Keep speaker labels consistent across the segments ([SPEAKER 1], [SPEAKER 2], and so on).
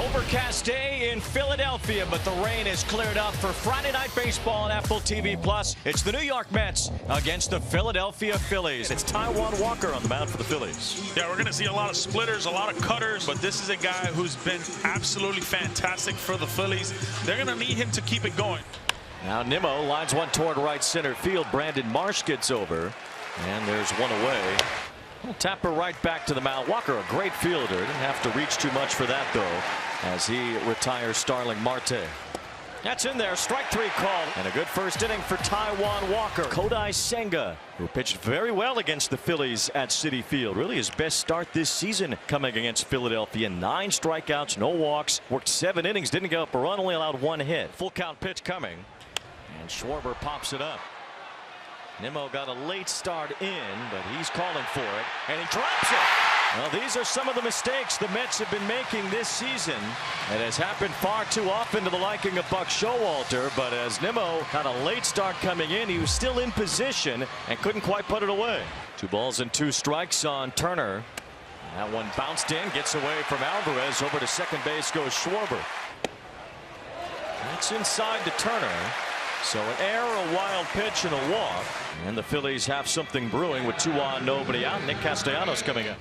[SPEAKER 1] Overcast day in Philadelphia, but the rain has cleared up for Friday Night Baseball on Apple TV+. It's the New York Mets against the Philadelphia Phillies. It's Taijuan Walker on the mound for the Phillies.
[SPEAKER 2] Yeah, we're going to see a lot of splitters, a lot of cutters, but this is a guy who's been absolutely fantastic for the Phillies. They're going to need him to keep it going.
[SPEAKER 1] Now Nimmo lines one toward right center field. Brandon Marsh gets over, and there's one away. We'll tap her right back to the mound. Walker, a great fielder. Didn't have to reach too much for that, though, as he retires Starling Marte. That's in there. Strike three called. And a good first inning for Taijuan Walker. Kodai Senga, who pitched very well against the Phillies at Citi Field. Really his best start this season coming against Philadelphia. 9 strikeouts, no walks. Worked 7 innings, didn't give up a run, only allowed 1 hit. Full count pitch coming. And Schwarber pops it up. Nimmo got a late start in, but he's calling for it, and he drops it. Well, these are some of the mistakes the Mets have been making this season. It has happened far too often to the liking of Buck Showalter, but as Nimmo got a late start coming in, he was still in position and couldn't quite put it away. 2 balls and 2 strikes on Turner. That one bounced in, gets away from Alvarez. Over to second base goes Schwarber. That's inside to Turner. So an error, a wild pitch, and a walk. And the Phillies have something brewing with 2 on, nobody out. Nick Castellanos coming up.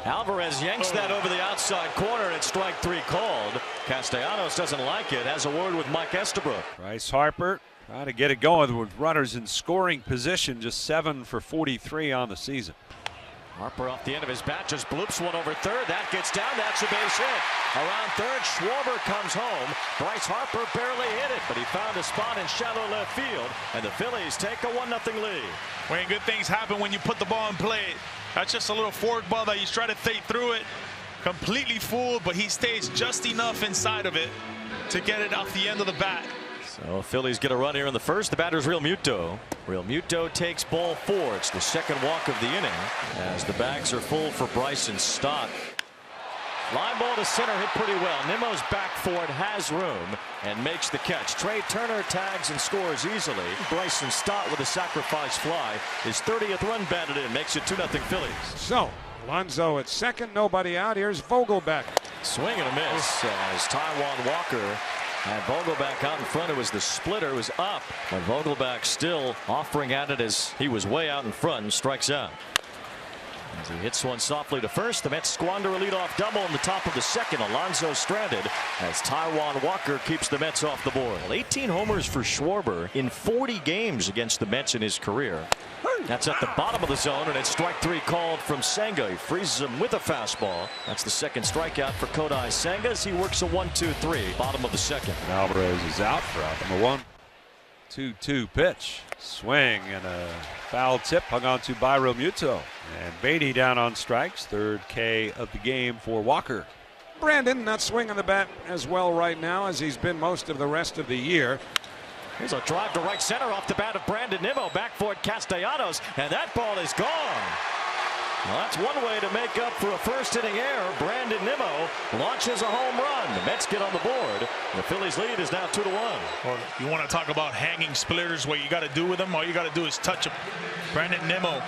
[SPEAKER 1] Alvarez yanks that over the outside corner, and it's strike 3 called. Castellanos doesn't like it. Has a word with Mike Estabrook.
[SPEAKER 3] Bryce Harper trying to get it going with runners in scoring position. Just 7 for 43 on the season.
[SPEAKER 1] Harper off the end of his bat, just bloops one over third. That gets down. That's a base hit. Around third, Schwarber comes home. Bryce Harper barely hit it, but he found a spot in shallow left field, and the Phillies take a 1-0 lead.
[SPEAKER 2] When good things happen when you put the ball in play. That's just a little fork ball that you try to fade through it. Completely fooled, but he stays just enough inside of it to get it off the end of the bat.
[SPEAKER 1] So Phillies get a run here in the first. The batter's Real Muto. Real Muto takes ball 4. It's the second walk of the inning as the bags are full for Bryson Stott. Line ball to center, hit pretty well. Nimmo's back for it, has room, and makes the catch. Trey Turner tags and scores easily. Bryson Stott with a sacrifice fly. His 30th run batted in, makes it 2-0 Phillies.
[SPEAKER 4] So Alonso at second, nobody out. Here's Vogelbach.
[SPEAKER 1] Swing and a miss as Taijuan Walker had Vogelbach out in front. It was the splitter, was up, but Vogelbach still offering at it as he was way out in front and strikes out. As he hits one softly to first, the Mets squander a leadoff double in the top of the second. Alonso stranded as Taijuan Walker keeps the Mets off the board. 18 homers for Schwarber in 40 games against the Mets in his career. That's at the bottom of the zone, and it's strike 3 called from Senga. He freezes him with a fastball. That's the second strikeout for Kodai Senga as he works a 1-2-3, bottom of the second.
[SPEAKER 3] Alvarez is out for out number 1. 2-2 pitch. Swing and a foul tip hung on to by Real Muto. And Beatty down on strikes. 3rd K of the game for Walker.
[SPEAKER 4] Brandon not swinging the bat as well right now as he's been most of the rest of the year.
[SPEAKER 1] Here's a drive to right center off the bat of Brandon Nimmo. Back for it, Castellanos, and that ball is gone. Well, that's one way to make up for a first inning error. Brandon Nimmo launches a home run. The Mets get on the board. The Phillies lead is now 2-1.
[SPEAKER 2] Well, you want to talk about hanging splitters, what you got to do with them? All you got to do is touch them. Brandon Nimmo,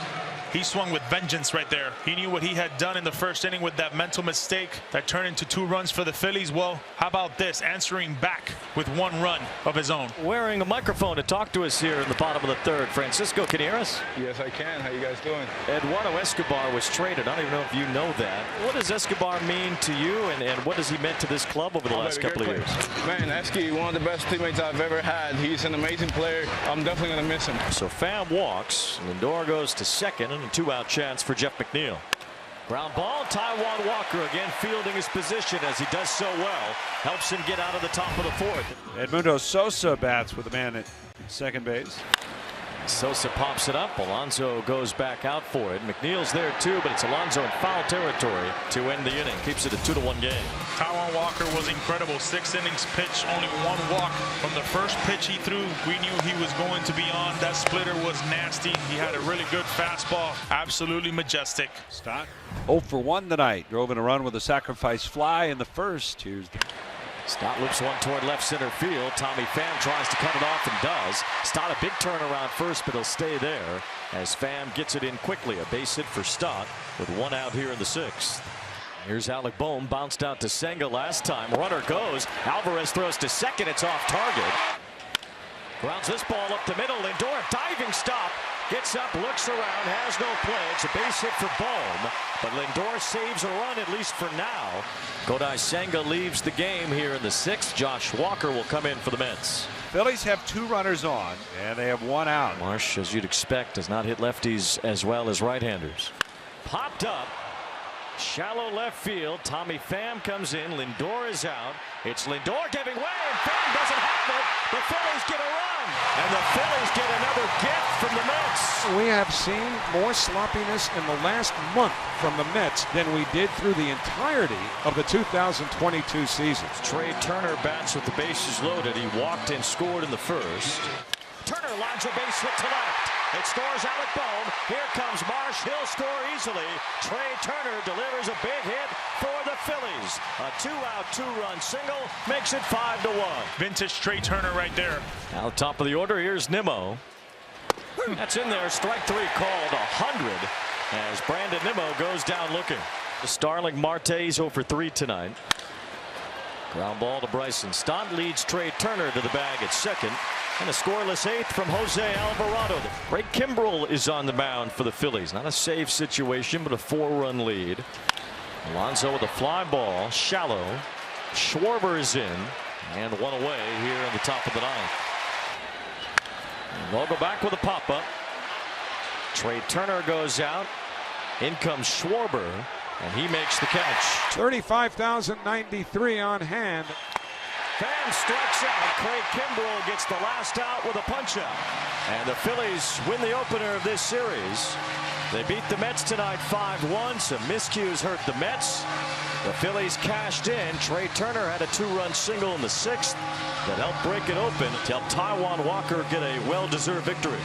[SPEAKER 2] he swung with vengeance right there. He knew what he had done in the first inning with that mental mistake that turned into 2 runs for the Phillies. Well, how about this? Answering back with 1 run of his own.
[SPEAKER 1] Wearing a microphone to talk to us here in the bottom of the third. Francisco, can you hear us?
[SPEAKER 5] Yes, I can. How you guys doing?
[SPEAKER 1] Eduardo Escobar was traded. I don't even know if you know that. What does Escobar mean to you, and what has he meant to this club over the last couple of years?
[SPEAKER 5] Man, Esky, one of the best teammates I've ever had. He's an amazing player. I'm definitely going to miss him.
[SPEAKER 1] So Pham walks. Lindor goes to second, and a 2-out chance for Jeff McNeil. Ground ball. Taijuan Walker again fielding his position as he does so well. Helps him get out of the top of the 4th.
[SPEAKER 3] Edmundo Sosa bats with a man at second base.
[SPEAKER 1] Sosa pops it up. Alonso goes back out for it. McNeil's there too, but it's Alonso in foul territory to end the inning. Keeps it a 2-1 game.
[SPEAKER 2] Taijuan Walker was incredible. 6 innings pitched, only 1 walk. From the first pitch he threw, we knew he was going to be on. That splitter was nasty. He had a really good fastball. Absolutely majestic.
[SPEAKER 3] Stott 0 for 1 tonight. Drove in a run with a sacrifice fly in the first. Here's the
[SPEAKER 1] Stott loops one toward left center field. Tommy Pham tries to cut it off and does. Stott a big turn around first, but he'll stay there as Pham gets it in quickly. A base hit for Stott with 1 out here in the 6th. Here's Alec Bohm, bounced out to Senga last time. Runner goes. Alvarez throws to second. It's off target. Grounds this ball up the middle. Lindor, diving stop. Gets up, looks around, has no play. It's a base hit for Bohm, but Lindor saves a run, at least for now. Kodai Senga leaves the game here in the 6th. Josh Walker will come in for the Mets.
[SPEAKER 3] Phillies have 2 runners on, and they have 1 out.
[SPEAKER 1] Marsh, as you'd expect, does not hit lefties as well as right-handers. Popped up. Shallow left field. Tommy Pham comes in. Lindor is out. It's Lindor giving way, and Pham doesn't have it. The Phillies get a run, and the Phillies get another gift from the Mets.
[SPEAKER 4] We have seen more sloppiness in the last month from the Mets than we did through the entirety of the 2022 season.
[SPEAKER 1] Trey Turner bats with the bases loaded. He walked and scored in the 1st. Turner lines a base hit to left. It scores Alec Bohm. Here comes Marsh. He'll score easily. Trey Turner delivers a big hit for the Phillies. A 2-out, 2-run single makes it 5-1.
[SPEAKER 2] Vintage Trey Turner right there.
[SPEAKER 1] Now top of the order, here's Nimmo. That's in there. Strike 3 called. 100 as Brandon Nimmo goes down looking. Starling Marte's 0 for 3 tonight. Ground ball to Bryson Stott leads Trey Turner to the bag at second. And a scoreless 8th from Jose Alvarado. Craig Kimbrell is on the mound for the Phillies. Not a save situation, but a 4-run lead. Alonso with a fly ball, shallow. Schwarber is in, and 1 away here in the top of the 9th. And they'll go back with a pop-up. Trey Turner goes out. In comes Schwarber, and he makes the catch.
[SPEAKER 4] 35,093 on hand.
[SPEAKER 1] Pham strikes out. Craig Kimbrell gets the last out with a punch-out. And the Phillies win the opener of this series. They beat the Mets tonight 5-1. Some miscues hurt the Mets. The Phillies cashed in. Trey Turner had a 2-run single in the 6th that helped break it open to help Taijuan Walker get a well-deserved victory.